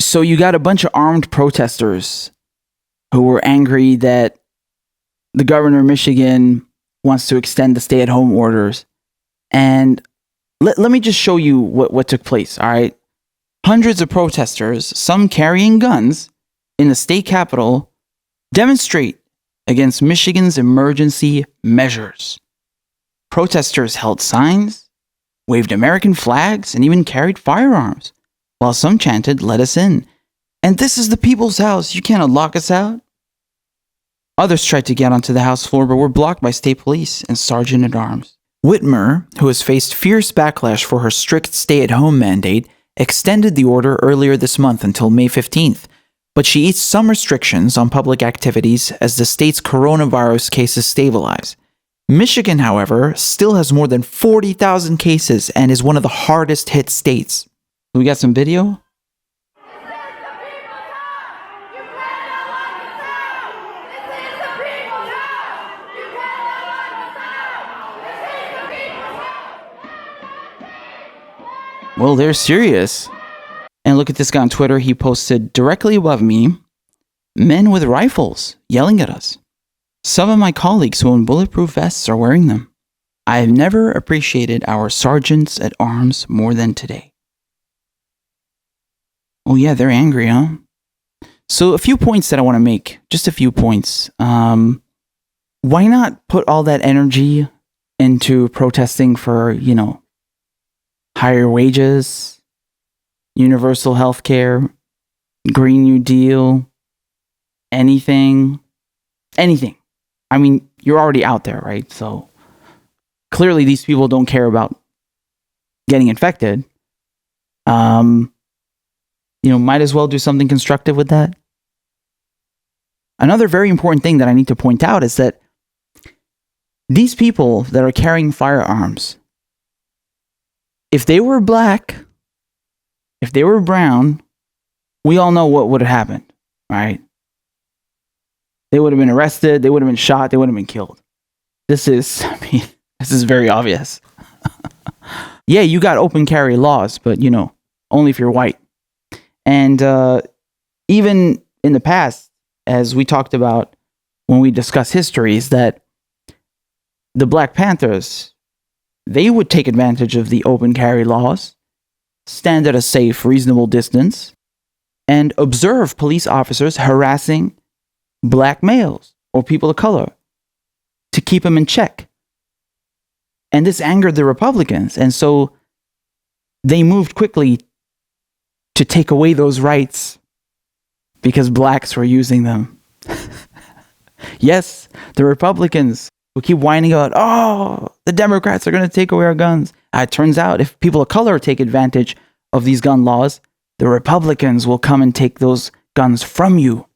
So you got a bunch of armed protesters who were angry that the governor of Michigan wants to extend the stay-at-home orders. And let me just show you what took place, all right? Hundreds of protesters, some carrying guns, in the state capitol demonstrate against Michigan's emergency measures. Protesters held signs, waved American flags, and even carried firearms, while some chanted, "Let us in." And this is the people's house. You cannot lock us out. Others tried to get onto the House floor, but were blocked by state police and sergeant-at-arms. Whitmer, who has faced fierce backlash for her strict stay-at-home mandate, extended the order earlier this month until May 15th, but she eased some restrictions on public activities as the state's coronavirus cases stabilize. Michigan, however, still has more than 40,000 cases and is one of the hardest hit states. We got some video? Well, they're serious. And look at this guy on Twitter. He posted, "Directly above me, men with rifles yelling at us. Some of my colleagues who own bulletproof vests are wearing them. I have never appreciated our sergeants at arms more than today." Oh yeah, they're angry, huh? So a few points that I want to make. Just a few points. Why not put all that energy into protesting for, higher wages, universal health care, Green New Deal, anything. I mean, you're already out there, right? So clearly these people don't care about getting infected. Might as well do something constructive with that. Another very important thing that I need to point out is that these people that are carrying firearms, if they were black, if they were brown, we all know what would have happened, right? They would have been arrested, they would have been shot, they would have been killed. This is very obvious. Yeah, you got open carry laws, but only if you're white. And even in the past, as we talked about when we discuss history, is that the Black Panthers, they would take advantage of the open carry laws, stand at a safe, reasonable distance, and observe police officers harassing black males or people of color to keep them in check. And this angered the Republicans. And so they moved quickly to take away those rights because blacks were using them. Yes, the Republicans will keep whining about, the Democrats are going to take away our guns. It turns out if people of color take advantage of these gun laws, the Republicans will come and take those guns from you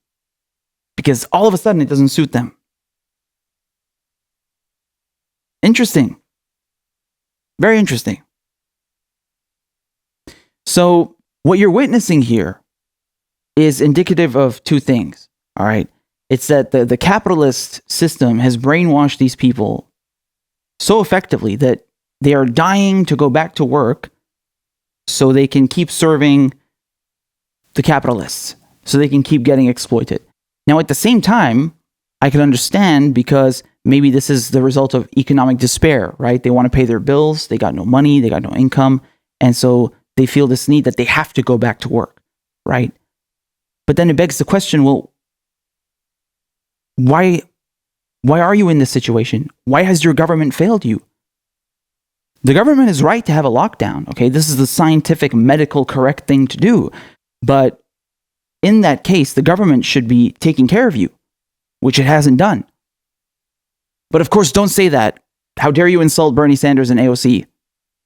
because all of a sudden it doesn't suit them. Interesting. Very interesting. So what you're witnessing here is indicative of two things, all right? It's that the capitalist system has brainwashed these people so effectively that they are dying to go back to work so they can keep serving the capitalists, so they can keep getting exploited. Now, at the same time, I can understand because maybe this is the result of economic despair, right? They want to pay their bills, they got no money, they got no income, and so they feel this need that they have to go back to work, right? But then it begs the question, well, why are you in this situation? Why has your government failed you? The government is right to have a lockdown, okay? This is the scientific, medical, correct thing to do. But in that case, the government should be taking care of you, which it hasn't done. But of course, don't say that. How dare you insult Bernie Sanders and AOC?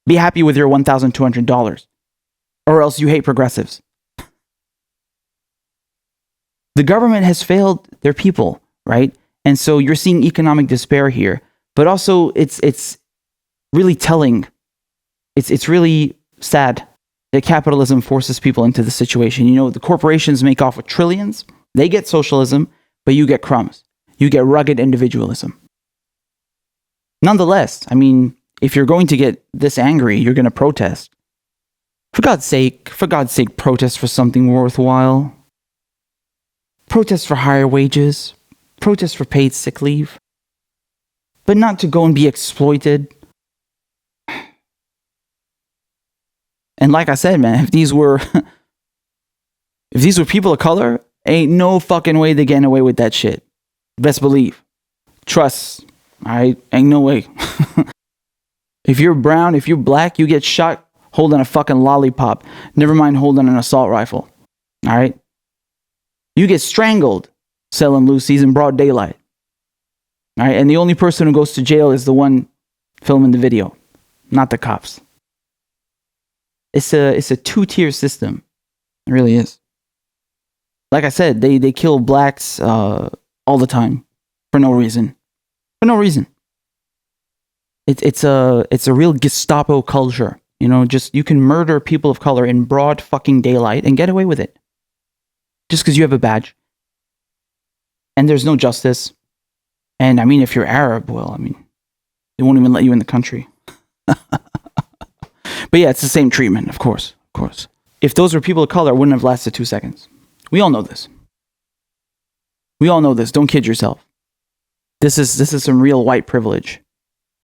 Be happy with your $1,200, or else you hate progressives. The government has failed their people, right? And so you're seeing economic despair here, but also it's really telling. It's really sad that capitalism forces people into the situation. The corporations make off with trillions. They get socialism, but you get crumbs. You get rugged individualism. Nonetheless, I mean, if you're going to get this angry, you're going to protest. For God's sake, protest for something worthwhile. Protest for higher wages. Protest for paid sick leave. But not to go and be exploited. And like I said, man, if these were people of color, ain't no fucking way they getting away with that shit. Best believe. Trust. Alright? Ain't no way. If you're brown, if you're black, you get shot holding a fucking lollipop. Never mind holding an assault rifle. Alright? You get strangled selling loosies in broad daylight. Alright? And the only person who goes to jail is the one filming the video, not the cops. It's a two-tier system. It really is. Like I said, they kill blacks all the time for no reason. For no reason. It's a real Gestapo culture. You know, just you can murder people of color in broad fucking daylight and get away with it. Just because you have a badge. And there's no justice. And I mean, if you're Arab, well, I mean, they won't even let you in the country. But yeah, it's the same treatment, of course. Of course. If those were people of color, it wouldn't have lasted 2 seconds. We all know this. We all know this. Don't kid yourself. This is some real white privilege.